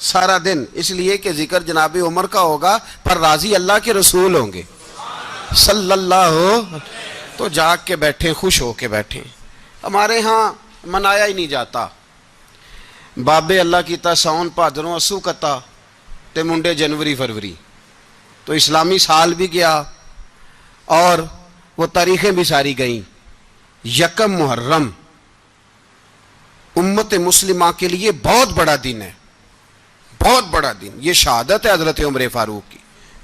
سارا دن، اس لیے کہ ذکر جناب عمر کا ہوگا پر راضی اللہ کے رسول ہوں گے صلی اللہ، تو جاگ کے بیٹھیں، خوش ہو کے بیٹھیں۔ ہمارے ہاں منایا ہی نہیں جاتا، بابے اللہ کیتا ساؤن بھادروں اسو کتا تے منڈے جنوری فروری، تو اسلامی سال بھی گیا اور وہ تاریخیں بھی ساری گئیں۔ یکم محرم امت مسلمہ کے لیے بہت بڑا دن ہے، بہت بڑا دن، یہ شہادت ہے حضرت عمر فاروق کی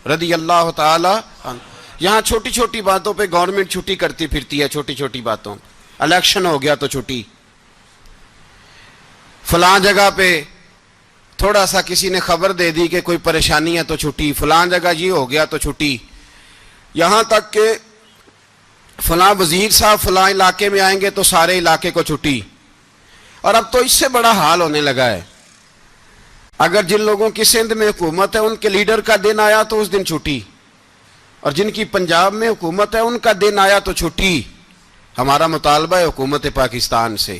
رضی اللہ تعالی عنہ۔ یہاں چھوٹی چھوٹی باتوں پہ گورنمنٹ چھٹی کرتی پھرتی ہے، چھوٹی چھوٹی باتوں، الیکشن ہو گیا تو چھٹی، فلاں جگہ پہ تھوڑا سا کسی نے خبر دے دی کہ کوئی پریشانی ہے تو چھٹی، فلاں جگہ یہ ہو گیا تو چھٹی، یہاں تک کہ فلاں وزیر صاحب فلاں علاقے میں آئیں گے تو سارے علاقے کو چھٹی۔ اور اب تو اس سے بڑا حال ہونے لگا ہے، اگر جن لوگوں کی سندھ میں حکومت ہے ان کے لیڈر کا دن آیا تو اس دن چھٹی، اور جن کی پنجاب میں حکومت ہے ان کا دن آیا تو چھٹی۔ ہمارا مطالبہ ہے حکومت پاکستان سے،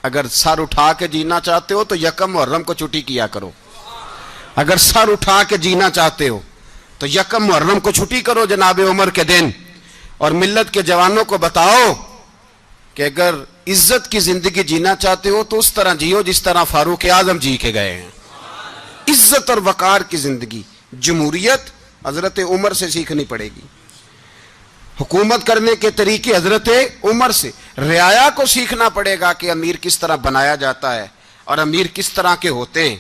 اگر سر اٹھا کے جینا چاہتے ہو تو یکم محرم کو چھٹی کیا کرو، اگر سر اٹھا کے جینا چاہتے ہو تو یکم محرم کو چھٹی کرو جناب عمر کے دن، اور ملت کے جوانوں کو بتاؤ کہ اگر عزت کی زندگی جینا چاہتے ہو تو اس طرح جیو جس طرح فاروق اعظم جی کے گئے ہیں، عزت اور وقار کی زندگی۔ جمہوریت حضرت عمر سے سیکھنی پڑے گی، حکومت کرنے کے طریقے حضرت عمر سے، رعایا کو سیکھنا پڑے گا کہ امیر کس طرح بنایا جاتا ہے اور امیر کس طرح کے ہوتے ہیں۔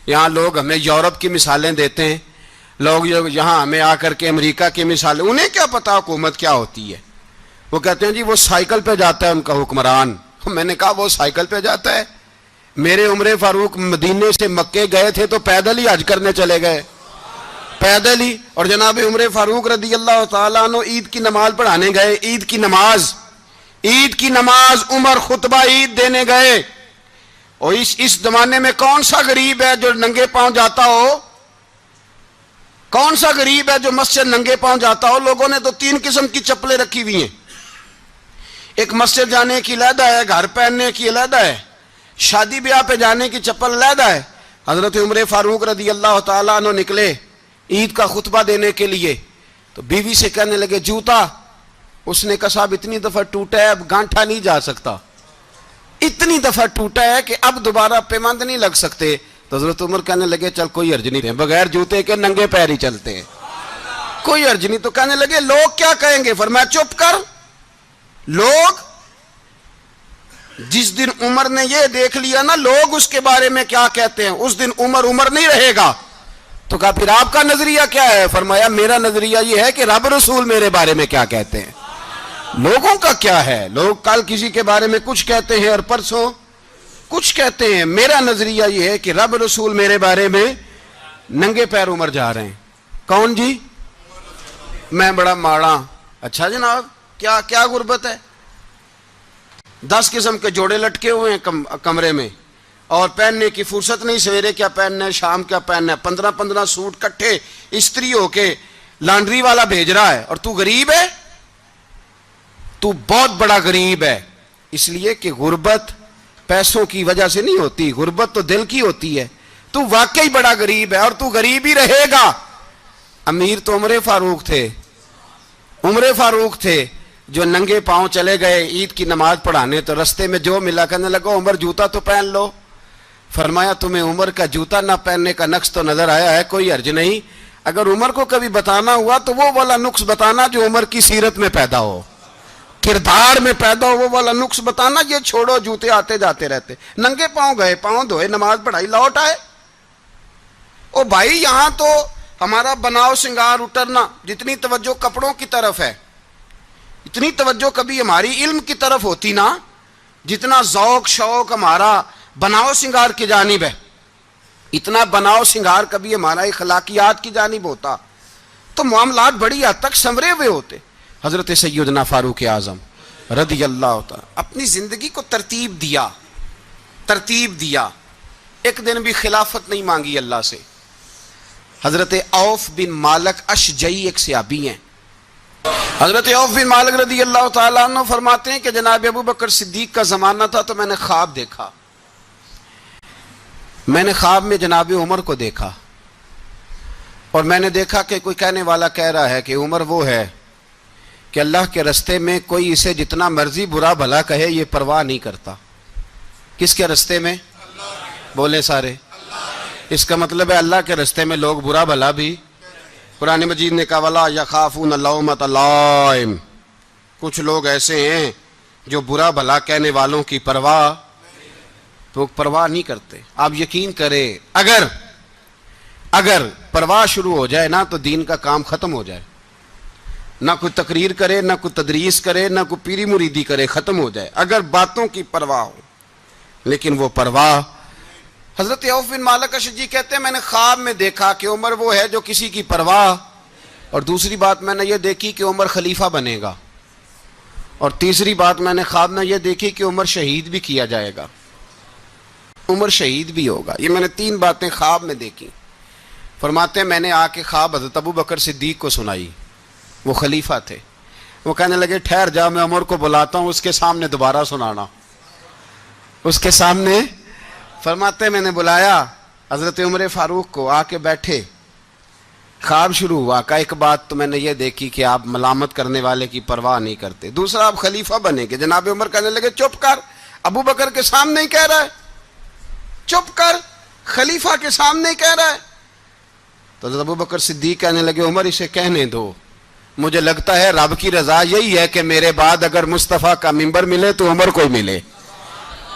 یہاں لوگ ہمیں یورپ کی مثالیں دیتے ہیں، لوگ یہاں ہمیں آ کر کے امریکہ کی مثالیں، انہیں کیا پتا حکومت کیا ہوتی ہے، وہ کہتے ہیں جی وہ سائیکل پہ جاتا ہے ان کا حکمران۔ میں نے کہا وہ سائیکل پہ جاتا ہے؟ میرے عمر فاروق مدینے سے مکے گئے تھے تو پیدل ہی حج کرنے چلے گئے، پیدل ہی، اور جناب عمر فاروق رضی اللہ تعالیٰ عنہ عید کی نماز پڑھانے گئے، عید کی نماز عمر خطبہ عید دینے گئے۔ اور اس زمانے میں کون سا غریب ہے جو ننگے پاؤں جاتا ہو؟ کون سا غریب ہے جو مسجد ننگے پاؤں جاتا ہو؟ لوگوں نے تو 3 قسم کی چپلیں رکھی ہوئی ہیں، ایک مسجد جانے کی علیحدہ ہے، گھر پہننے کی علیحدہ ہے، شادی بیاہ پہ جانے کی چپل علیحدہ ہے۔ حضرت عمر فاروق رضی اللہ تعالیٰ عنہ نکلے عید کا خطبہ دینے کے لیے تو بیوی سے کہنے لگے جوتا، اس نے کہا صاحب اتنی دفعہ ٹوٹا ہے اب گانٹھا نہیں جا سکتا، اتنی دفعہ ٹوٹا ہے کہ اب دوبارہ پیمند نہیں لگ سکتے۔ تو حضرت عمر کہنے لگے چل کوئی حرج نہیں، بغیر جوتے کے ننگے پیر ہی چلتے ہیں، کوئی حرج نہیں۔ تو کہنے لگے لوگ کیا کہیں گے؟ فرمایا چپ کر، لوگ جس دن عمر نے یہ دیکھ لیا نا لوگ اس کے بارے میں کیا کہتے ہیں، اس دن عمر نہیں رہے گا۔ تو کہا پھر آپ کا نظریہ کیا ہے؟ فرمایا میرا نظریہ یہ ہے کہ رب رسول میرے بارے میں کیا کہتے ہیں، لوگوں کا کیا ہے؟ لوگ کل کسی کے بارے میں کچھ کہتے ہیں اور پرسوں کچھ کہتے ہیں، میرا نظریہ یہ ہے کہ رب رسول میرے بارے میں ننگے پیر عمر جا رہے ہیں۔ کون جی؟ میں بڑا ماڑا۔ اچھا جناب، کیا غربت ہے؟ 10 قسم کے جوڑے لٹکے ہوئے ہیں کمرے میں اور پہننے کی فرصت نہیں، سویرے کیا پہننا ہے، شام کیا پہننا ہے، 15 سوٹ کٹھے استری ہو کے لانڈری والا بھیج رہا ہے، اور تو غریب ہے، تو بہت بڑا غریب ہے۔ اس لیے کہ غربت پیسوں کی وجہ سے نہیں ہوتی، غربت تو دل کی ہوتی ہے۔ تو واقعی بڑا غریب ہے اور تو غریب ہی رہے گا۔ امیر تو عمر فاروق تھے جو ننگے پاؤں چلے گئے عید کی نماز پڑھانے، تو رستے میں جو ملا کہنے لگا عمر جوتا تو پہن لو۔ فرمایا تمہیں عمر کا جوتا نہ پہننے کا نقص تو نظر آیا ہے، کوئی حرج نہیں، اگر عمر کو کبھی بتانا ہوا تو وہ والا نقص بتانا جو عمر کی سیرت میں پیدا ہو، کردار میں پیدا ہو، وہ والا نقص بتانا، یہ چھوڑو جوتے آتے جاتے رہتے۔ ننگے پاؤں گئے، پاؤں دھوئے، نماز پڑھائی، لوٹ آئے۔ او بھائی یہاں تو ہمارا بناؤ سنگار اترنا، جتنی توجہ کپڑوں کی طرف ہے اتنی توجہ کبھی ہماری علم کی طرف ہوتی نا، جتنا ذوق شوق ہمارا بناؤ سنگار کی جانب ہے، اتنا بناؤ سنگار کبھی ہمارا اخلاقیات کی جانب ہوتا تو معاملات بڑی حد تک سنورے ہوئے ہوتے۔ حضرت سیدنا فاروق اعظم رضی اللہ تعالی اپنی زندگی کو ترتیب دیا، ایک دن بھی خلافت نہیں مانگی اللہ سے۔ حضرت عوف بن مالک اشجعی ایک صحابی ہیں، حضرت عوف بن مالک رضی اللہ تعالیٰ عنہ فرماتے ہیں کہ جناب ابو بکر صدیق کا زمانہ تھا تو میں نے خواب دیکھا، میں نے خواب میں جناب عمر کو دیکھا اور میں نے دیکھا کہ کوئی کہنے والا کہہ رہا ہے کہ عمر وہ ہے کہ اللہ کے رستے میں کوئی اسے جتنا مرضی برا بھلا کہے یہ پرواہ نہیں کرتا. کس کے رستے میں؟ بولے سارے. اس کا مطلب ہے اللہ کے رستے میں لوگ برا بھلا بھی. قرآن مجید نے کہا وَلَا يَخَافُونَ لَوْمَةَ لَائِمٍ. کچھ لوگ ایسے ہیں جو برا بھلا کہنے والوں کی پرواہ نہیں کرتے. آپ یقین کریں اگر پرواہ شروع ہو جائے نا تو دین کا کام ختم ہو جائے. نہ کوئی تقریر کرے، نہ کوئی تدریس کرے، نہ کوئی پیری مریدی کرے، ختم ہو جائے اگر باتوں کی پرواہ ہو. لیکن وہ پرواہ، حضرت عوف بن مالک اشجعی کہتے ہیں میں نے خواب میں دیکھا کہ عمر وہ ہے جو کسی کی پرواہ، اور دوسری بات میں نے یہ دیکھی کہ عمر خلیفہ بنے گا، اور تیسری بات میں نے خواب میں یہ دیکھی کہ عمر شہید بھی کیا جائے گا، عمر شہید بھی ہوگا. یہ میں نے 3 باتیں خواب میں دیکھی. فرماتے ہیں میں نے آ کے خواب حضرت ابو بکر صدیق کو سنائی. وہ خلیفہ تھے. وہ کہنے لگے ٹھہر جا، میں عمر کو بلاتا ہوں، اس کے سامنے دوبارہ سنانا. اس کے سامنے. فرماتے ہیں میں نے بلایا حضرت عمر فاروق کو، آ کے بیٹھے. خواب شروع ہوا. کا ایک بات تو میں نے یہ دیکھی کہ آپ ملامت کرنے والے کی پرواہ نہیں کرتے. دوسرا آپ خلیفہ بنے گے. جناب عمر کہنے لگے چپ کر، ابو بکر کے سامنے ہی کہہ رہا ہے، چپ کر، خلیفہ کے سامنے ہی کہہ رہا ہے. تو حضرت ابو بکر صدیق کہنے لگے عمر اسے کہنے دو، مجھے لگتا ہے رب کی رضا یہی ہے کہ میرے بعد اگر مصطفیٰ کا منبر ملے تو عمر کو ہی ملے.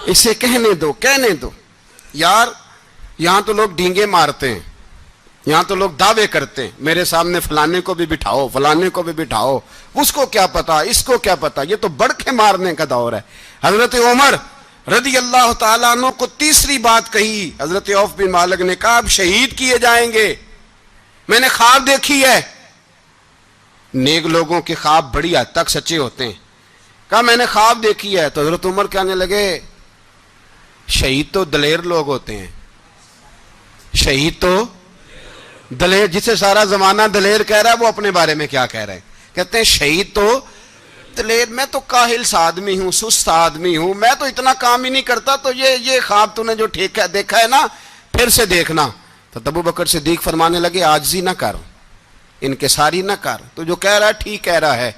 اسے کہنے دو. یار یہاں تو لوگ ڈینگے مارتے ہیں، یہاں تو لوگ دعوے کرتے ہیں میرے سامنے فلانے کو بھی بٹھاؤ، فلانے کو بھی بٹھاؤ، اس کو کیا پتا، اس کو کیا پتا. یہ تو بڑکے مارنے کا دور ہے. حضرت عمر رضی اللہ تعالیٰ عنہ کو تیسری بات کہی. حضرت عوف بن مالک نے کہا اب شہید کیے جائیں گے، میں نے خواب دیکھی ہے. نیک لوگوں کے خواب بڑی حد تک سچے ہوتے ہیں. کہا میں نے خواب دیکھی ہے. تو حضرت عمر کہنے لگے شہید تو دلیر لوگ ہوتے ہیں، شہید تو دلیر، جسے سارا زمانہ دلیر کہہ رہا ہے وہ اپنے بارے میں کیا کہہ رہے ہیں؟ کہتے ہیں شہید تو دلیر. میں تو کاہل سا آدمی ہوں، سست آدمی ہوں، میں تو اتنا کام ہی نہیں کرتا. تو یہ خواب تو نے جو دیکھا ہے نا پھر سے دیکھنا. تو ابو بکر صدیق فرمانے لگے عاجزی نہ کر، انکساری نہ کر، تو جو کہہ رہا ہے ٹھیک کہہ رہا ہے،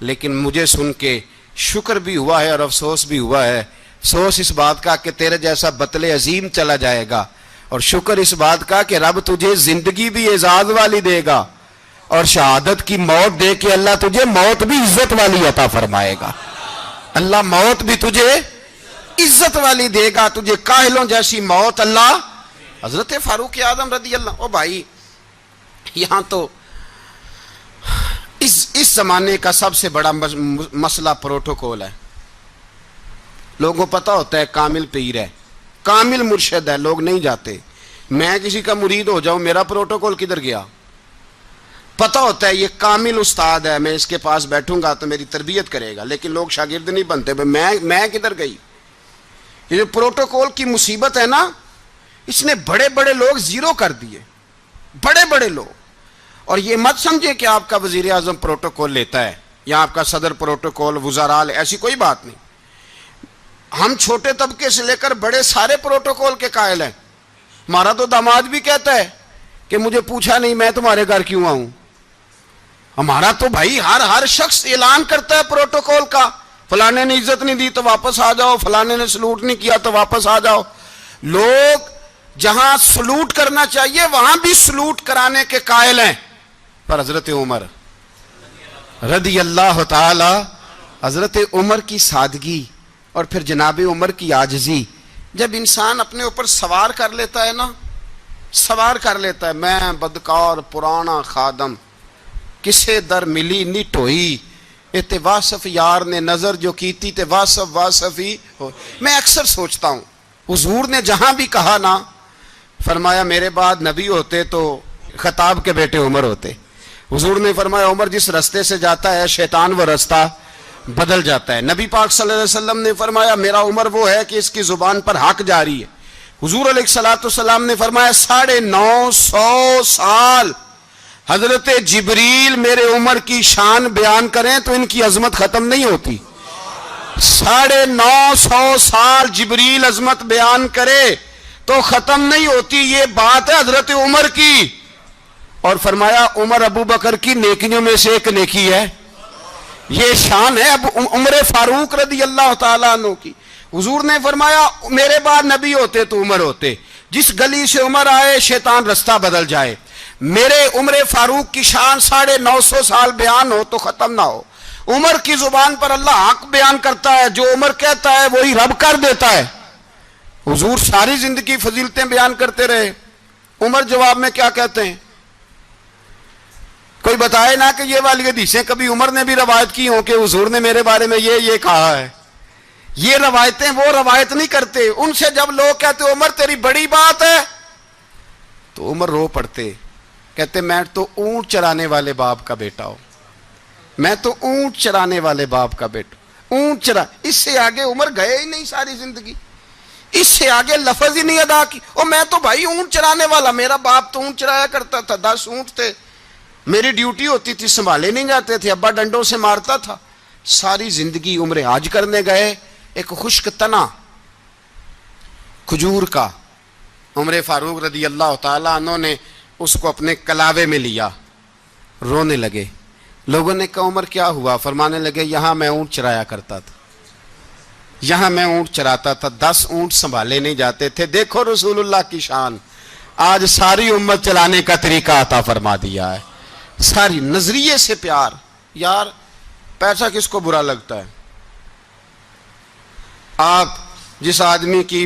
لیکن مجھے سن کے شکر بھی ہوا ہے اور افسوس بھی ہوا ہے. افسوس اس بات کا کہ تیرے جیسا بطل عظیم چلا جائے گا، اور شکر اس بات کا کہ رب تجھے زندگی بھی اعزاز والی دے گا، اور شہادت کی موت دے کے اللہ تجھے موت بھی عزت والی عطا فرمائے گا. اللہ موت بھی تجھے عزت والی دے گا، تجھے کاہلوں جیسی موت اللہ. حضرت فاروق اعظم رضی اللہ. او بھائی یہاں تو اس زمانے کا سب سے بڑا مسئلہ پروٹوکول ہے. لوگوں کو پتا ہوتا ہے کامل پیر ہے، کامل مرشد ہے، لوگ نہیں جاتے. میں کسی کا مرید ہو جاؤں میرا پروٹوکول کدھر گیا؟ پتا ہوتا ہے یہ کامل استاد ہے، میں اس کے پاس بیٹھوں گا تو میری تربیت کرے گا، لیکن لوگ شاگرد نہیں بنتے. میں کدھر گئی؟ یہ جو پروٹوکول کی مصیبت ہے نا، اس نے بڑے بڑے لوگ زیرو کر دیے، بڑے بڑے لوگ. اور یہ مت سمجھے کہ آپ کا وزیر اعظم پروٹوکول لیتا ہے یا آپ کا صدر پروٹوکول، وزراء، ایسی کوئی بات نہیں. ہم چھوٹے طبقے سے لے کر بڑے سارے پروٹوکول کے قائل ہیں. ہمارا تو داماد بھی کہتا ہے کہ مجھے پوچھا نہیں میں تمہارے گھر کیوں آؤں. ہمارا تو بھائی ہر شخص اعلان کرتا ہے پروٹوکول کا. فلانے نے عزت نہیں دی تو واپس آ جاؤ، فلانے نے سلوٹ نہیں کیا تو واپس آ جاؤ. لوگ جہاں سلوٹ کرنا چاہیے وہاں بھی سلوٹ کرانے کے قائل ہیں. پر حضرت عمر رضی اللہ تعالی، حضرت عمر کی سادگی اور پھر جناب عمر کی عاجزی، جب انسان اپنے اوپر سوار کر لیتا ہے نا، سوار کر لیتا ہے. میں بدکار پرانا خادم، کسے در ملی نی ٹوئی، تے واصف یار نے نظر جو کیتی تے واصف ہی ہو. میں اکثر سوچتا ہوں حضور نے جہاں بھی کہا نا، فرمایا میرے بعد نبی ہوتے تو خطاب کے بیٹے عمر ہوتے. حضور نے فرمایا عمر جس رستے سے جاتا ہے شیطان وہ رستہ بدل جاتا ہے. نبی پاک صلی اللہ علیہ وسلم نے فرمایا میرا عمر وہ ہے کہ اس کی زبان پر حق جاری ہے. حضور علیہ الصلوۃ والسلام نے فرمایا 950 سال حضرت جبریل میرے عمر کی شان بیان کریں تو ان کی عظمت ختم نہیں ہوتی. 950 سال جبریل عظمت بیان کرے تو ختم نہیں ہوتی. یہ بات ہے حضرت عمر کی, اور فرمایا عمر ابو بکر کی نیکیوں میں سے ایک نیکی ہے. یہ شان ہے اب عمر فاروق رضی اللہ تعالیٰ عنہ کی. حضور نے فرمایا میرے بعد نبی ہوتے تو عمر ہوتے. جس گلی سے عمر آئے شیطان رستہ بدل جائے. میرے عمر فاروق کی شان 950 سال بیان ہو تو ختم نہ ہو. عمر کی زبان پر اللہ حق بیان کرتا ہے, جو عمر کہتا ہے وہی رب کر دیتا ہے. حضور ساری زندگی فضیلتیں بیان کرتے رہے, عمر جواب میں کیا کہتے ہیں؟ کوئی بتائے نا کہ یہ والی حدیثیں کبھی عمر نے بھی روایت کی ہوں کہ حضور نے میرے بارے میں یہ کہا ہے. یہ روایتیں وہ روایت نہیں کرتے. ان سے جب لوگ کہتے عمر تیری بڑی بات ہے تو عمر رو پڑتے, کہتے میں تو اونٹ چرانے والے باپ کا بیٹا ہوں, میں تو اونٹ چرانے والے باپ کا بیٹا. اونٹ چرا, اس سے آگے عمر گئے ہی نہیں ساری زندگی, اس سے آگے لفظ ہی نہیں ادا کی. اور میں تو بھائی اونٹ چرانے والا, میرا باپ تو اونٹ چرایا کرتا تھا, 10 اونٹ تھے, میری ڈیوٹی ہوتی تھی, سنبھالے نہیں جاتے تھے, ابا ڈنڈوں سے مارتا تھا. ساری زندگی عمر حج کرنے گئے, ایک خشک تنا کھجور کا عمر فاروق رضی اللہ تعالیٰ عنہ نے اس کو اپنے کلاوے میں لیا, رونے لگے. لوگوں نے کہا عمر کیا ہوا؟ فرمانے لگے یہاں میں اونٹ چرایا کرتا تھا, یہاں میں اونٹ چراتا تھا, 10 اونٹ سنبھالے نہیں جاتے تھے. دیکھو رسول اللہ کی شان, آج ساری امت چلانے کا طریقہ عطا فرما دیا ہے. ساری نظریے سے پیار. یار پیسہ کس کو برا لگتا ہے؟ آپ جس آدمی کی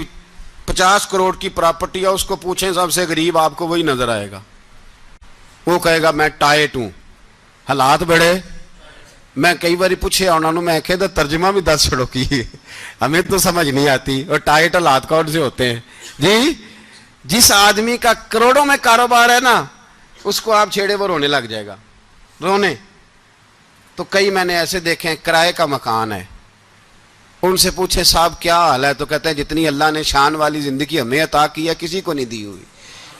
50 کروڑ کی پراپرٹی ہے اس کو پوچھیں سب سے غریب, آپ کو وہی نظر آئے گا. وہ کہے گا میں ٹائٹ ہوں, حالات بڑے. میں کئی باری پوچھے انہوں نے, میں کہتا ترجمہ بھی 10 چھڑوں کی, ہمیں تو سمجھ نہیں آتی. اور ٹائٹ حالات کون سے ہوتے ہیں جی؟ جس آدمی کا کروڑوں میں کاروبار ہے نا, اس کو آپ چھیڑے وہ رونے لگ جائے گا, رونے. تو کئی میں نے ایسے دیکھے ہیں کرائے کا مکان ہے, ان سے پوچھے صاحب کیا حال ہے, تو کہتے ہیں جتنی اللہ نے شان والی زندگی ہمیں عطا کی ہے کسی کو نہیں دی ہوئی.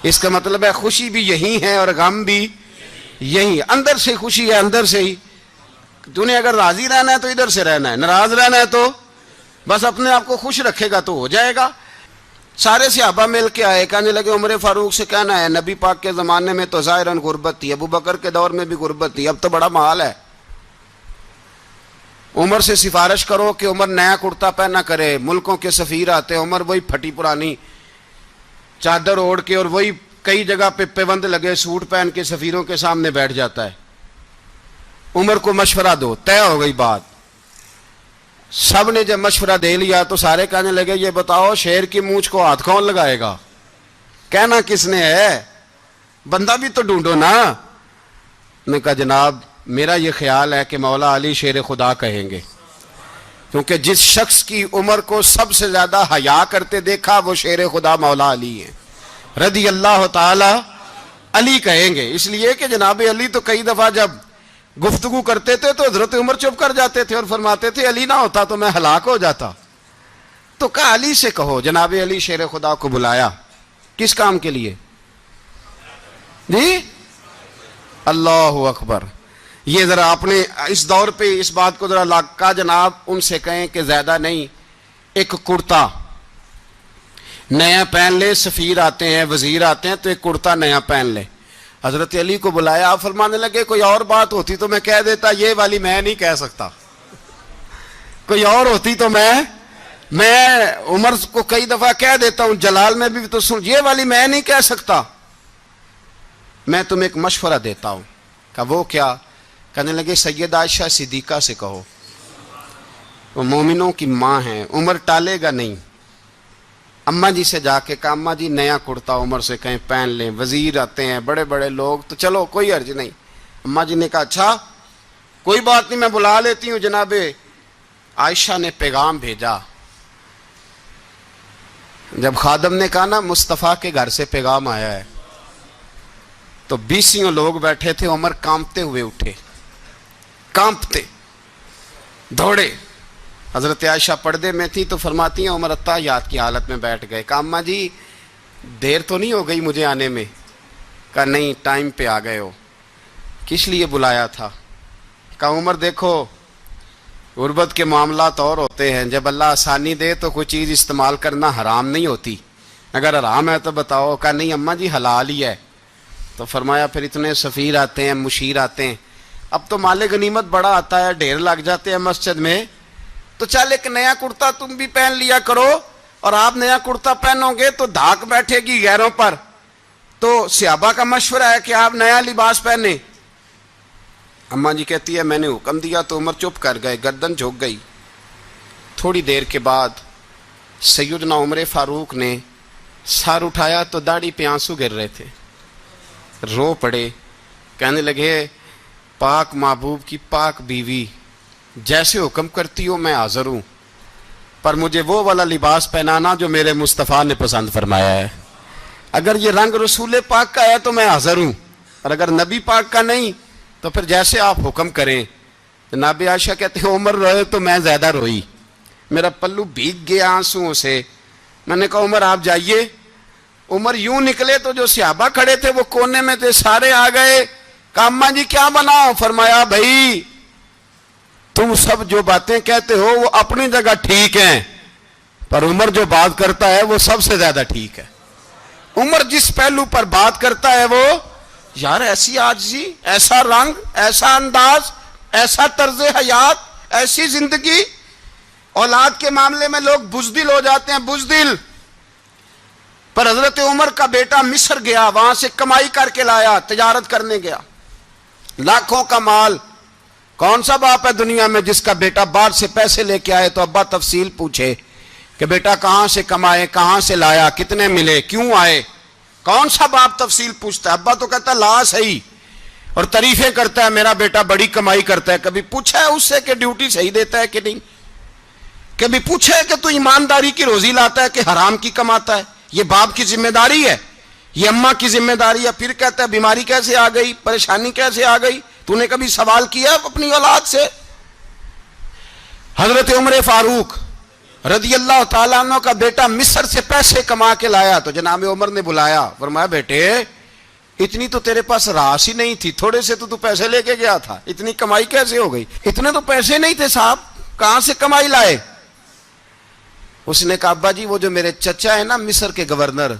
اس کا مطلب ہے خوشی بھی یہی ہے اور غم بھی یہی. اندر سے خوشی ہے, اندر سے ہی. تو نے اگر راضی رہنا ہے تو ادھر سے رہنا ہے, ناراض رہنا ہے تو بس اپنے آپ کو خوش رکھے گا تو ہو جائے گا. سارے صحابہ مل کے آئے, کہنے لگے عمر فاروق سے کہنا ہے نبی پاک کے زمانے میں تو ظاہراً غربت تھی, ابو بکر کے دور میں بھی غربت تھی, اب تو بڑا مال ہے. عمر سے سفارش کرو کہ عمر نیا کرتا پہنا کرے. ملکوں کے سفیر آتے, عمر وہی پھٹی پرانی چادر اوڑھ کے اور وہی کئی جگہ پہ پیوند لگے سوٹ پہن کے سفیروں کے سامنے بیٹھ جاتا ہے. عمر کو مشورہ دو, طے ہو گئی بات. سب نے جب مشورہ دے لیا تو سارے کہنے لگے یہ بتاؤ شیر کی مونچھ کو ہاتھ کون لگائے گا؟ کہنا کس نے ہے؟ بندہ بھی تو ڈھونڈو نا. نے کہا جناب میرا یہ خیال ہے کہ مولا علی شیر خدا کہیں گے, کیونکہ جس شخص کی عمر کو سب سے زیادہ حیا کرتے دیکھا وہ شیر خدا مولا علی ہیں رضی اللہ تعالی. علی کہیں گے اس لیے کہ جناب علی تو کئی دفعہ جب گفتگو کرتے تھے تو حضرت عمر چپ کر جاتے تھے اور فرماتے تھے علی نہ ہوتا تو میں ہلاک ہو جاتا. تو کہا علی سے کہو. جناب علی شیر خدا کو بلایا, کس کام کے لیے جی؟ اللہ اکبر. یہ ذرا اپنے اس دور پہ اس بات کو ذرا لاکا جناب ان سے کہیں کہ زیادہ نہیں, ایک کرتا نیا پہن لے. سفیر آتے ہیں, وزیر آتے ہیں تو ایک کرتا نیا پہن لے. حضرت علی کو بلایا, آپ فرمانے لگے کوئی اور بات ہوتی تو میں کہہ دیتا, یہ والی میں نہیں کہہ سکتا. کوئی اور ہوتی تو میں عمر کو کئی دفعہ کہہ دیتا ہوں, جلال میں بھی تو سن, یہ والی میں نہیں کہہ سکتا. میں تمہیں ایک مشورہ دیتا ہوں. کہا وہ کیا؟ کہنے لگے سیدہ عائشہ صدیقہ سے کہو, وہ مومنوں کی ماں ہیں, عمر ٹالے گا نہیں. اماں جی سے جا کے کہا اماں جی نیا کرتا عمر سے کہیں پہن لیں. وزیر آتے ہیں, بڑے بڑے لوگ, تو چلو کوئی حرج نہیں. اماں جی نے کہا اچھا کوئی بات نہیں میں بلا لیتی ہوں. جناب عائشہ نے پیغام بھیجا. جب خادم نے کہا نا مصطفیٰ کے گھر سے پیغام آیا ہے, تو 20 لوگ بیٹھے تھے. عمر کانپتے ہوئے اٹھے, کانپتے دوڑے. حضرت عائشہ پردے میں تھی تو فرماتی ہیں عمر اتحیات کی حالت میں بیٹھ گئے. کہا اماں جی دیر تو نہیں ہو گئی مجھے آنے میں؟ کہا نہیں ٹائم پہ آ گئے ہو. کس لیے بلایا تھا؟ کہا عمر دیکھو غربت کے معاملات اور ہوتے ہیں, جب اللہ آسانی دے تو کوئی چیز استعمال کرنا حرام نہیں ہوتی, اگر حرام ہے تو بتاؤ. کہا نہیں اماں جی حلال ہی ہے. تو فرمایا پھر اتنے سفیر آتے ہیں, مشیر آتے ہیں, اب تو مال غنیمت بڑا آتا ہے, ڈھیر لگ جاتے ہیں مسجد میں, تو چل ایک نیا کرتا تم بھی پہن لیا کرو, اور آپ نیا کرتا پہنو گے تو دھاک بیٹھے گی غیروں پر. تو صحابہ کا مشورہ ہے کہ آپ نیا لباس پہنے. اماں جی کہتی ہے میں نے حکم دیا تو عمر چپ کر گئے, گردن جھک گئی. تھوڑی دیر کے بعد سیدنا عمر فاروق نے سر اٹھایا تو داڑھی پہ آنسو گر رہے تھے, رو پڑے. کہنے لگے پاک محبوب کی پاک بیوی, جیسے حکم کرتی ہو میں حاضر ہوں, پر مجھے وہ والا لباس پہنانا جو میرے مصطفیٰ نے پسند فرمایا ہے. اگر یہ رنگ رسول پاک کا ہے تو میں حاضر ہوں, اور اگر نبی پاک کا نہیں تو پھر جیسے آپ حکم کریں. جناب عائشہ کہتے ہیں عمر روئے تو میں زیادہ روئی, میرا پلو بھیگ گیا آنسوؤں سے. میں نے کہا عمر آپ جائیے. عمر یوں نکلے تو جو صحابہ کھڑے تھے وہ کونے میں تھے, سارے آ گئے. کہا اماں جی کیا بناؤ؟ فرمایا بھائی تم سب جو باتیں کہتے ہو وہ اپنی جگہ ٹھیک ہیں, پر عمر جو بات کرتا ہے وہ سب سے زیادہ ٹھیک ہے. عمر جس پہلو پر بات کرتا ہے وہ, یار ایسی عاجزی, ایسا رنگ, ایسا انداز, ایسا طرز حیات, ایسی زندگی. اولاد کے معاملے میں لوگ بزدل ہو جاتے ہیں, بزدل. پر حضرت عمر کا بیٹا مصر گیا, وہاں سے کمائی کر کے لایا, تجارت کرنے گیا, لاکھوں کا مال. کون سا باپ ہے دنیا میں جس کا بیٹا باہر سے پیسے لے کے آئے تو ابا تفصیل پوچھے کہ بیٹا کہاں سے کمائے, کہاں سے لایا, کتنے ملے, کیوں آئے؟ کون سا باپ تفصیل پوچھتا ہے؟ ابا تو کہتا لا صحیح, اور تعریفیں کرتا ہے میرا بیٹا بڑی کمائی کرتا ہے. کبھی پوچھا ہے اس سے کہ ڈیوٹی صحیح دیتا ہے کہ نہیں؟ کبھی پوچھا ہے کہ تو ایمانداری کی روزی لاتا ہے کہ حرام کی کماتا ہے؟ یہ باپ کی ذمہ داری ہے, یہ اماں کی ذمہ داری ہے. پھر کہتا ہے بیماری کیسے آ گئی, پریشانی کیسے آ گئی؟ تو نے کبھی سوال کیا اپنی اولاد سے؟ حضرت عمر فاروق رضی اللہ تعالیٰ عنہ کا بیٹا مصر سے پیسے کما کے لایا تو جناب عمر نے بلایا, فرمایا بیٹے اتنی تو تیرے پاس راس ہی نہیں تھی, تھوڑے سے تو پیسے لے کے گیا تھا, اتنی کمائی کیسے ہو گئی؟ اتنے تو پیسے نہیں تھے صاحب, کہاں سے کمائی لائے؟ اس نے کہا ابا جی وہ جو میرے چچا ہے نا مصر کے گورنر,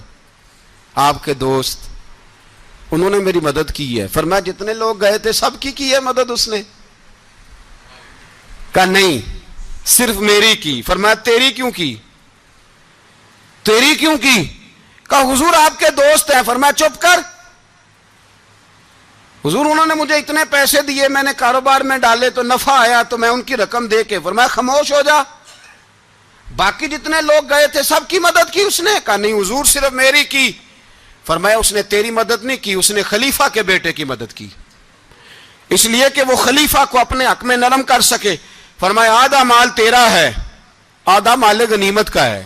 آپ کے دوست, انہوں نے میری مدد کی ہے. فرمایا جتنے لوگ گئے تھے سب کی ہے مدد اس نے؟ کہا نہیں صرف میری کی. فرمایا تیری کیوں کی؟ تیری کیوں کی؟ کہا حضور آپ کے دوست ہیں. فرمایا چپ کر, حضور انہوں نے مجھے اتنے پیسے دیے, میں نے کاروبار میں ڈالے تو نفع آیا تو میں ان کی رقم دے کے. فرمایا خاموش ہو جا, باقی جتنے لوگ گئے تھے سب کی مدد کی اس نے؟ کہا نہیں حضور صرف میری کی. فرمایا اس نے تیری مدد نہیں کی, اس نے خلیفہ کے بیٹے کی مدد کی, اس لیے کہ وہ خلیفہ کو اپنے حق میں نرم کر سکے. فرمایا آدھا مال تیرا ہے, آدھا مال غنیمت کا ہے,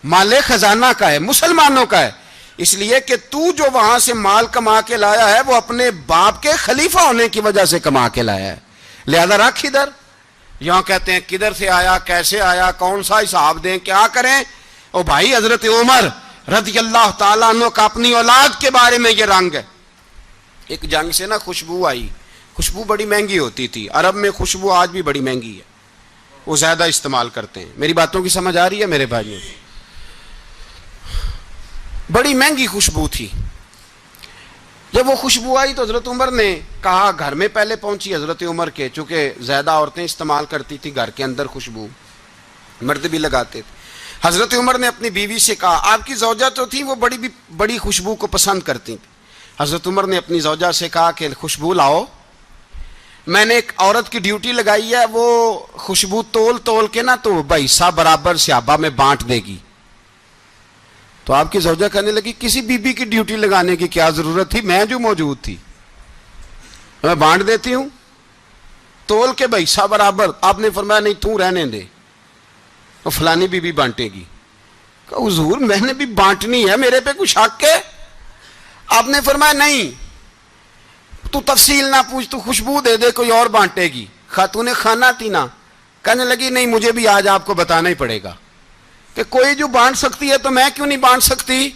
مال خزانہ کا ہے, مسلمانوں کا ہے, اس لیے کہ تو جو وہاں سے مال کما کے لایا ہے وہ اپنے باپ کے خلیفہ ہونے کی وجہ سے کما کے لایا ہے, لہذا رکھ ادھر. یہاں کہتے ہیں کدھر سے آیا, کیسے آیا, کون سا حساب دیں, کیا کریں؟ او بھائی حضرت عمر رضی اللہ تعالیٰ عنہ کا اپنی اولاد کے بارے میں یہ رنگ ہے. ایک جنگ سے نا خوشبو آئی, خوشبو بڑی مہنگی ہوتی تھی, عرب میں خوشبو آج بھی بڑی مہنگی ہے, وہ زیادہ استعمال کرتے ہیں. میری باتوں کی سمجھ آ رہی ہے میرے بھائیوں؟ بڑی مہنگی خوشبو تھی. جب وہ خوشبو آئی تو حضرت عمر نے کہا, گھر میں پہلے پہنچی حضرت عمر کے, چونکہ زیادہ عورتیں استعمال کرتی تھی گھر کے اندر خوشبو, مرد بھی لگاتے تھے. حضرت عمر نے اپنی بیوی سے کہا, آپ کی زوجہ تو تھی وہ بڑی خوشبو کو پسند کرتی تھی. حضرت عمر نے اپنی زوجہ سے کہا کہ خوشبو لاؤ, میں نے ایک عورت کی ڈیوٹی لگائی ہے, وہ خوشبو تول کے نا تو حصہ برابر صحابہ میں بانٹ دے گی. تو آپ کی زوجہ کہنے لگی کسی بی بی کی ڈیوٹی لگانے کی کیا ضرورت تھی, میں جو موجود تھی میں بانٹ دیتی ہوں تول کے حصہ برابر. آپ نے فرمایا نہیں تو رہنے دے, تو فلانی بی بی بانٹے گی. کہا حضور میں نے بھی بانٹنی ہے, میرے پہ کچھ حق ہے؟ آپ نے فرمایا نہیں تو تفصیل نہ پوچھ, تو خوشبو دے دے, کوئی اور بانٹے گی. خاتون خانہ تھی نا, کہنے لگی نہیں مجھے بھی آج آپ کو بتانا ہی پڑے گا کہ کوئی جو بانٹ سکتی ہے تو میں کیوں نہیں بانٹ سکتی.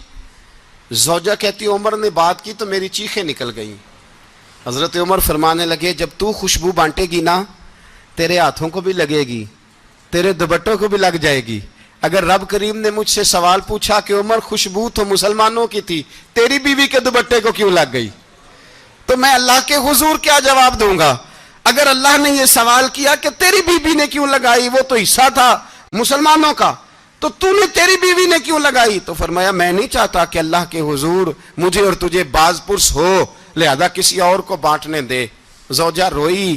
زوجہ کہتی عمر نے بات کی تو میری چیخیں نکل گئیں. حضرت عمر فرمانے لگے جب تو خوشبو بانٹے گی نا تیرے ہاتھوں کو بھی لگے گی, تیرے دوپٹوں کو بھی لگ جائے گی, اگر رب کریم نے مجھ سے سوال پوچھا کہ عمر خوشبو تو مسلمانوں کی تھی، تیری بیوی کے دوپٹے کو کیوں لگ گئی، تو میں اللہ کے حضور کیا جواب دوں گا؟ اگر اللہ نے یہ سوال کیا کہ تیری بیوی نے کیوں لگائی، وہ تو حصہ تھا مسلمانوں کا، تو نے تیری بیوی نے کیوں لگائی؟ تو فرمایا میں نہیں چاہتا کہ اللہ کے حضور مجھے اور تجھے باز پرس ہو، لہذا کسی اور کو بانٹنے دے۔ زوجہ روئی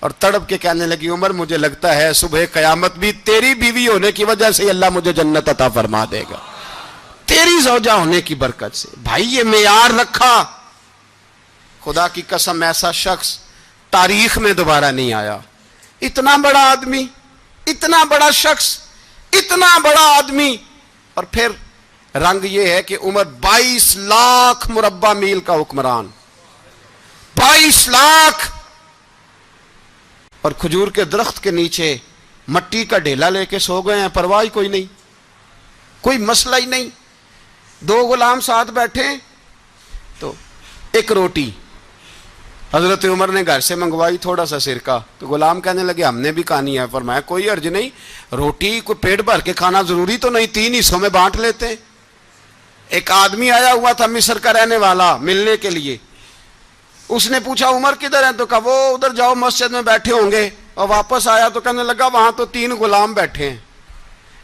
اور تڑپ کے کہنے لگی عمر مجھے لگتا ہے صبح قیامت بھی تیری بیوی ہونے کی وجہ سے اللہ مجھے جنت عطا فرما دے گا، تیری زوجہ ہونے کی برکت سے۔ بھائی یہ معیار رکھا، خدا کی قسم ایسا شخص تاریخ میں دوبارہ نہیں آیا۔ اتنا بڑا آدمی، اتنا بڑا شخص، اتنا بڑا آدمی، اور پھر رنگ یہ ہے کہ عمر 22 لاکھ مربع میل کا حکمران، 22 لاکھ، اور کھجور کے درخت کے نیچے مٹی کا ڈھیلا لے کے سو گئے ہیں، پرواہ کوئی نہیں، کوئی مسئلہ ہی نہیں۔ 2 غلام ساتھ بیٹھے تو ایک روٹی حضرت عمر نے گھر سے منگوائی، تھوڑا سا سرکہ، تو غلام کہنے لگے ہم نے بھی کھانی ہے۔ فرمایا کوئی حرج نہیں، روٹی کو پیٹ بھر کے کھانا ضروری تو نہیں، 3 حصوں میں بانٹ لیتے ہیں۔ ایک آدمی آیا ہوا تھا مصر کا رہنے والا ملنے کے لیے، اس نے پوچھا عمر کدھر ہیں، تو کہا وہ ادھر جاؤ مسجد میں بیٹھے ہوں گے، اور واپس آیا تو کہنے لگا وہاں تو 3 غلام بیٹھے ہیں،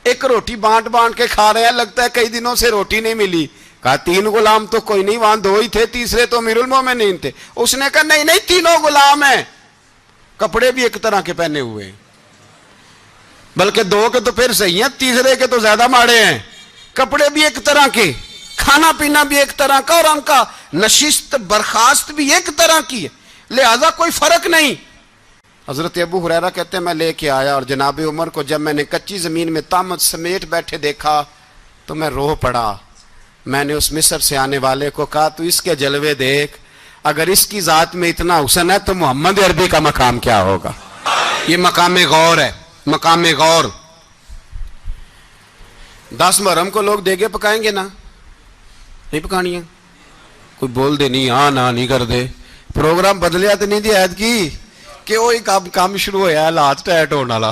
ایک روٹی بانٹ کے کھا رہے ہیں، لگتا ہے کئی دنوں سے روٹی نہیں ملی۔ کہا 3 غلام تو کوئی نہیں، وہاں 2 ہی تھے، تیسرے تو امیر المومنین تھے۔ اس نے کہا نہیں 3 غلام ہیں، کپڑے بھی ایک طرح کے پہنے ہوئے ہیں، بلکہ 2 کے تو پھر صحیح ہیں، تیسرے کے تو زیادہ ماڑے ہیں، کپڑے بھی ایک طرح کے، کھانا پینا بھی ایک طرح کا، اور ان کا نشست برخاست بھی ایک طرح کی ہے، لہذا کوئی فرق نہیں۔ حضرت ابو ہریرہ کہتے ہیں میں لے کے آیا، اور جناب عمر کو جب میں نے کچی زمین میں تامت سمیٹ بیٹھے دیکھا تو میں رو پڑا۔ میں نے اس مصر سے آنے والے کو کہا تو اس کے جلوے دیکھ، اگر اس کی ذات میں اتنا حسن ہے تو محمد عربی کا مقام کیا ہوگا۔ یہ مقام غور ہے، مقام غور۔ 10 محرم کو لوگ دیگے پکائیں گے نا، نہیں پکانی ہے؟ کوئی بول دے نہیں، ہاں نہ نہیں کر دے، پروگرام بدلیا تو نہیں دی عید کی کہ وہی کام شروع ہوا ہے، لات ٹائٹ ہونے والا۔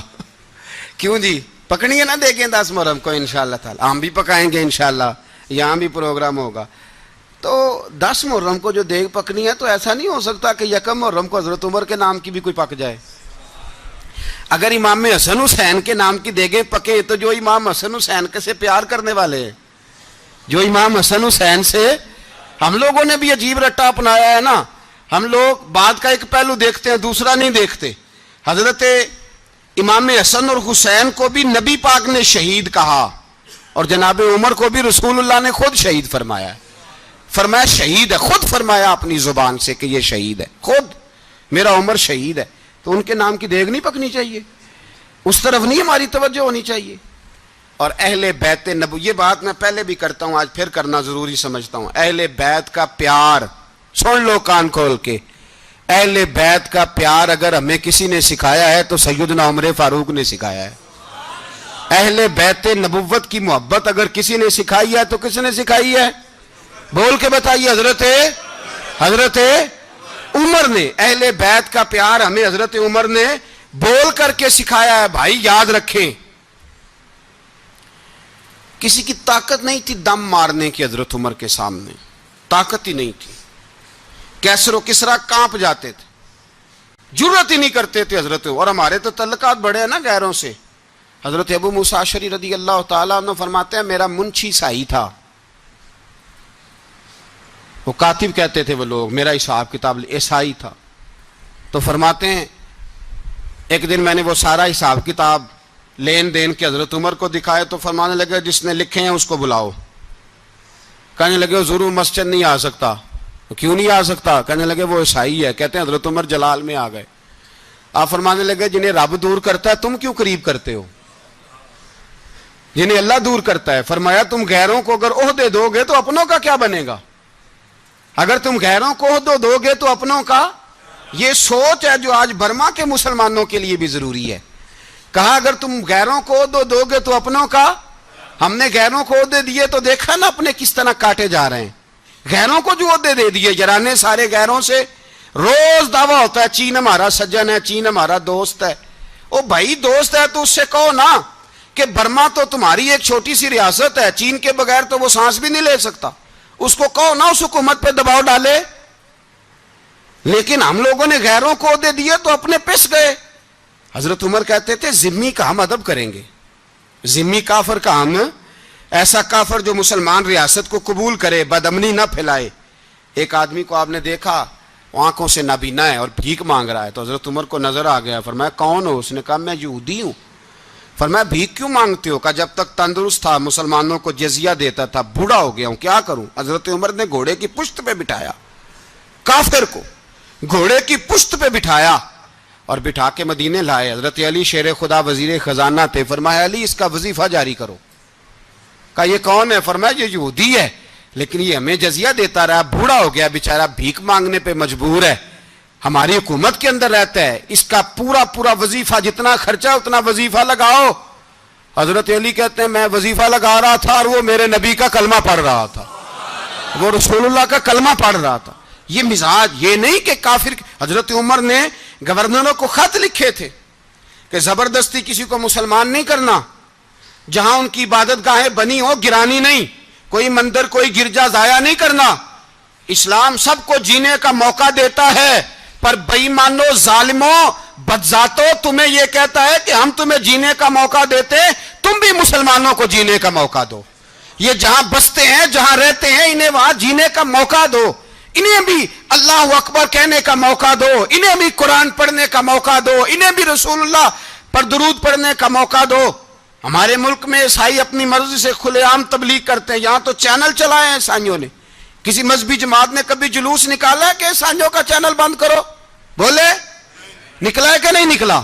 کیوں جی پکنی ہے نا دیکھیں 10 محرم کو انشاءاللہ تعالی، ہم بھی پکائیں گے انشاءاللہ، یہاں بھی پروگرام ہوگا۔ تو 10 محرم کو جو دیگ پکنی ہے تو ایسا نہیں ہو سکتا کہ 1 محرم کو حضرت عمر کے نام کی بھی کوئی پک جائے۔ اگر امام حسن حسین کے نام کی دیگیں پکے تو جو امام حسن حسین کے سے پیار کرنے والے ہیں، جو امام حسن حسین سے، ہم لوگوں نے بھی عجیب رٹا اپنایا ہے نا، ہم لوگ بات کا ایک پہلو دیکھتے ہیں دوسرا نہیں دیکھتے۔ حضرت امام حسن اور حسین کو بھی نبی پاک نے شہید کہا، اور جناب عمر کو بھی رسول اللہ نے خود شہید فرمایا، فرمایا شہید ہے، خود فرمایا اپنی زبان سے کہ یہ شہید ہے، خود میرا عمر شہید ہے۔ تو ان کے نام کی دیگ نہیں پکنی چاہیے، اس طرف نہیں ہماری توجہ ہونی چاہیے۔ اور اہل بیت نبو، یہ بات میں پہلے بھی کرتا ہوں، آج پھر کرنا ضروری سمجھتا ہوں، اہل بیت کا پیار، سن لو کان کھول کے، اہل بیت کا پیار اگر ہمیں کسی نے سکھایا ہے تو سیدنا عمر فاروق نے سکھایا ہے۔ اہل بیت نبوت کی محبت اگر کسی نے سکھائی ہے تو کس نے سکھائی ہے؟ بول کے بتائیے، حضرت عمر نے۔ اہل بیت کا پیار ہمیں حضرت عمر نے بول کر کے سکھایا ہے۔ بھائی یاد رکھیں، کسی کی طاقت نہیں تھی دم مارنے کی حضرت عمر کے سامنے، طاقت ہی نہیں تھی، کیسر و کسرا کانپ جاتے تھے، جرأت ہی نہیں کرتے تھے حضرت۔ اور ہمارے تو تعلقات بڑے ہیں نا غیروں سے۔ حضرت ابو موسیٰ اشعری رضی اللہ تعالیٰ عنہ فرماتے ہیں میرا منشی سائی تھا، وہ کاتب کہتے تھے وہ لوگ، میرا حساب کتاب عیسائی تھا۔ تو فرماتے ہیں ایک دن میں نے وہ سارا حساب کتاب لین دین کے حضرت عمر کو دکھائے تو فرمانے لگے جس نے لکھے ہیں اس کو بلاؤ۔ کہنے لگے ضرور مسجد نہیں آ سکتا۔ کیوں نہیں آ سکتا؟ کہنے لگے وہ عیسائی ہے۔ کہتے ہیں حضرت عمر جلال میں آ گئے۔ آپ فرمانے لگے جنہیں رب دور کرتا ہے تم کیوں قریب کرتے ہو؟ جنہیں اللہ دور کرتا ہے۔ فرمایا تم غیروں کو اگر عہدے دو گے تو اپنوں کا کیا بنے گا؟ اگر تم غیروں کو عہدے دو گے تو اپنوں کا، یہ سوچ ہے جو آج برما کے مسلمانوں کے لیے بھی ضروری ہے۔ کہا اگر تم غیروں کو عہدے دو گے تو اپنوں کا۔ ہم نے غیروں کو عہدے دیے تو دیکھا نا اپنے کس طرح کاٹے جا رہے ہیں۔ غیروں کو جو عہدے دے دیے، یرانے سارے غیروں سے روز دعویٰ ہوتا ہے چین ہمارا سجن ہے، چین ہمارا دوست ہے۔ او بھائی دوست ہے تو اس سے کہو نا کہ برما تو تمہاری ایک چھوٹی سی ریاست ہے, چین کے بغیر تو وہ سانس بھی نہیں لے سکتا, اس کو کہو نا اس حکومت پہ دباؤ ڈالے. لیکن ہم لوگوں نے غیروں کو عہدے دیے تو اپنے پس گئے. حضرت عمر کہتے تھے ذمی کا ہم ادب کریں گے, ذمی کافر کا ہم, ایسا کافر جو مسلمان ریاست کو قبول کرے, بدامنی نہ پھیلائے. ایک آدمی کو آپ نے دیکھا آنکھوں سے نابینا ہے اور بھیک مانگ رہا ہے, تو حضرت عمر کو نظر آ گیا, فرمایا کون ہو؟ اس نے کہا میں یہودی ہوں. فرمایا بھیک کیوں مانگتے ہو؟ کہا جب تک تندرست تھا مسلمانوں کو جزیہ دیتا تھا, بوڑھا ہو گیا ہوں کیا کروں. حضرت عمر نے گھوڑے کی پشت پہ بٹھایا, کافر کو گھوڑے کی پشت پہ بٹھایا اور بٹھا کے مدینے لائے. حضرت علی شیر خدا وزیر خزانہ تھے, فرمایا علی اس کا وظیفہ جاری کرو. کہا یہ کون ہے؟ فرمایا یہ یہودی ہے لیکن یہ ہمیں جزیہ دیتا رہا, بوڑھا ہو گیا بیچارہ, بھیک مانگنے پہ مجبور ہے, ہماری حکومت کے اندر رہتا ہے, اس کا پورا وظیفہ جتنا خرچہ اتنا وظیفہ لگاؤ. حضرت علی کہتے ہیں میں وظیفہ لگا رہا تھا اور وہ میرے نبی کا کلمہ پڑھ رہا تھا, وہ رسول اللہ کا کلمہ پڑھ رہا تھا. یہ مزاج, یہ نہیں کہ کافر. حضرت عمر نے گورنروں کو خط لکھے تھے کہ زبردستی کسی کو مسلمان نہیں کرنا, جہاں ان کی عبادت گاہیں بنی ہو گرانی نہیں, کوئی مندر کوئی گرجا ضائع نہیں کرنا. اسلام سب کو جینے کا موقع دیتا ہے, پر بے ایمانو ظالموں بدذاتوں تمہیں یہ کہتا ہے کہ ہم تمہیں جینے کا موقع دیتے, تم بھی مسلمانوں کو جینے کا موقع دو. یہ جہاں بستے ہیں جہاں رہتے ہیں انہیں وہاں جینے کا موقع دو, انہیں بھی اللہ اکبر کہنے کا موقع دو, انہیں بھی قرآن پڑھنے کا موقع دو, انہیں بھی رسول اللہ پر درود پڑھنے کا موقع دو. ہمارے ملک میں عیسائی اپنی مرضی سے کھلے عام تبلیغ کرتے ہیں, یہاں تو چینل چلائے ہیں عیسائیوں نے. کسی مذہبی جماعت نے کبھی جلوس نکالا ہے کہ عیسائیوں کا چینل بند کرو؟ بولے نکلا ہے کہ نہیں نکلا؟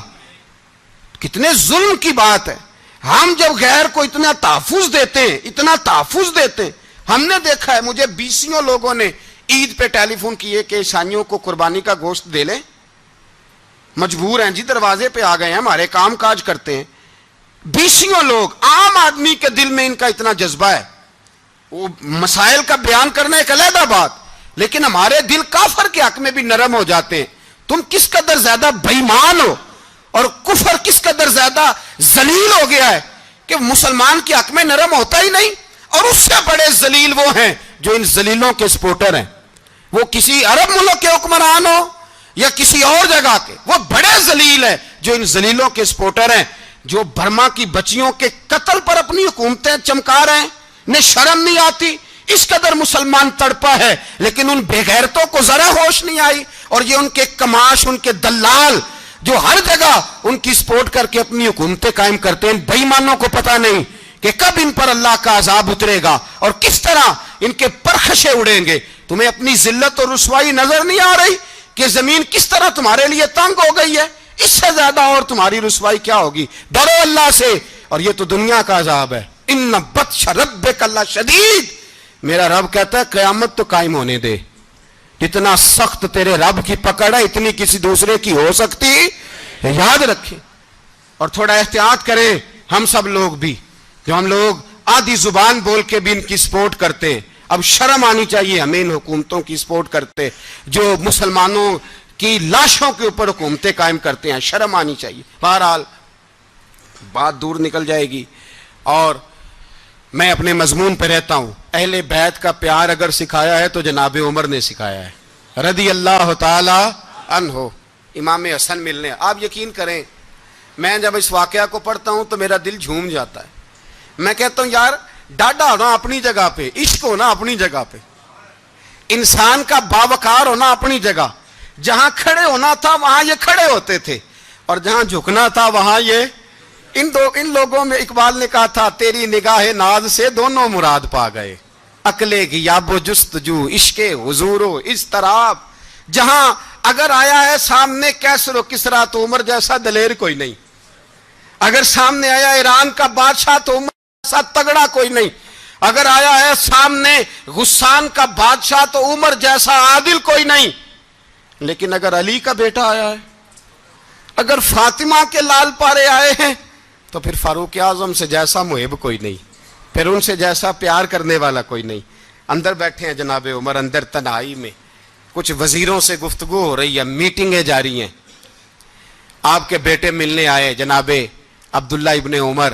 کتنے ظلم کی بات ہے. ہم جب غیر کو اتنا تحفظ دیتے ہیں, اتنا تحفظ دیتے ہیں, ہم نے دیکھا ہے مجھے 20 لوگوں نے عید پہ ٹیلی فون کیے کہ عیسائیوں کو قربانی کا گوشت دے لیں, مجبور ہیں جی, دروازے پہ آ گئے ہیں, ہمارے کام کاج کرتے ہیں. 20 لوگ, عام آدمی کے دل میں ان کا اتنا جذبہ ہے, وہ مسائل کا بیان کرنا ایک علیحدہ بات, لیکن ہمارے دل کافر کے حق میں بھی نرم ہو جاتے ہیں. تم کس قدر زیادہ بے ایمان ہو اور کفر کس قدر زیادہ ذلیل ہو گیا ہے کہ مسلمان کے حق میں نرم ہوتا ہی نہیں. اور اس سے بڑے ذلیل وہ ہیں جو ان ذلیلوں کے سپورٹر ہیں, وہ کسی عرب ملک کے حکمران ہو یا کسی اور جگہ کے, وہ بڑے ذلیل ہیں جو ان ذلیلوں کے سپورٹر ہیں, جو برما کی بچیوں کے قتل پر اپنی حکومتیں چمکا رہے ہیں. انہیں شرم نہیں آتی, اس قدر مسلمان تڑپا ہے لیکن ان بے غیرتوں کو ذرا ہوش نہیں آئی. اور یہ ان کے کماش, ان کے دلال جو ہر جگہ ان کی سپورٹ کر کے اپنی حکومتیں قائم کرتے ہیں, بے ایمانوں کو پتہ نہیں کہ کب ان پر اللہ کا عذاب اترے گا اور کس طرح ان کے پرخشے اڑیں گے. تمہیں اپنی ذلت اور رسوائی نظر نہیں آ رہی کہ زمین کس طرح تمہارے لیے تنگ ہو گئی ہے؟ اس سے زیادہ اور تمہاری رسوائی کیا ہوگی؟ ڈرو اللہ سے. اور یہ تو دنیا کا عذاب ہے. ان بطش ربک لشدید, میرا رب کہتا ہے قیامت تو قائم ہونے دے, اتنا سخت تیرے رب کی پکڑ ہے اتنی کسی دوسرے کی ہو سکتی ہے. یاد رکھیں اور تھوڑا احتیاط کریں ہم سب لوگ بھی, جو ہم لوگ آدھی زبان بول کے بھی ان کی سپورٹ کرتے ہیں. اب شرم آنی چاہیے ہمیں ان حکومتوں کی سپورٹ کرتے جو مسلمانوں کی لاشوں کے اوپر حکومتیں قائم کرتے ہیں, شرم آنی چاہیے. بہرحال بات دور نکل جائے گی اور میں اپنے مضمون پہ رہتا ہوں. اہل بیت کا پیار اگر سکھایا ہے تو جناب عمر نے سکھایا ہے رضی اللہ تعالی عنہ. امام حسن ملنے, آپ یقین کریں میں جب اس واقعہ کو پڑھتا ہوں تو میرا دل جھوم جاتا ہے. میں کہتا ہوں یار ڈاڈا ہونا اپنی جگہ پہ, عشق ہونا اپنی جگہ پہ, انسان کا باوقار ہونا اپنی جگہ. جہاں کھڑے ہونا تھا وہاں یہ کھڑے ہوتے تھے اور جہاں جھکنا تھا وہاں یہ. ان لوگوں میں اقبال نے کہا تھا تیری نگاہ ناز سے دونوں مراد پا گئے, عقلے کی یاب و جستجو, عشق حضور و اضطراب. جہاں اگر آیا ہے سامنے کیسر و کسرا تو عمر جیسا دلیر کوئی نہیں, اگر سامنے آیا ایران کا بادشاہ تو عمر جیسا تگڑا کوئی نہیں, اگر آیا ہے سامنے غسان کا بادشاہ تو عمر جیسا عادل کوئی نہیں. لیکن اگر علی کا بیٹا آیا ہے, اگر فاطمہ کے لال پارے آئے ہیں تو پھر فاروق اعظم سے جیسا محب کوئی نہیں, پھر ان سے جیسا پیار کرنے والا کوئی نہیں. اندر بیٹھے ہیں جناب عمر, اندر تنہائی میں کچھ وزیروں سے گفتگو ہو رہی ہے, میٹنگیں جاری ہیں. آپ کے بیٹے ملنے آئے جناب عبداللہ ابن عمر,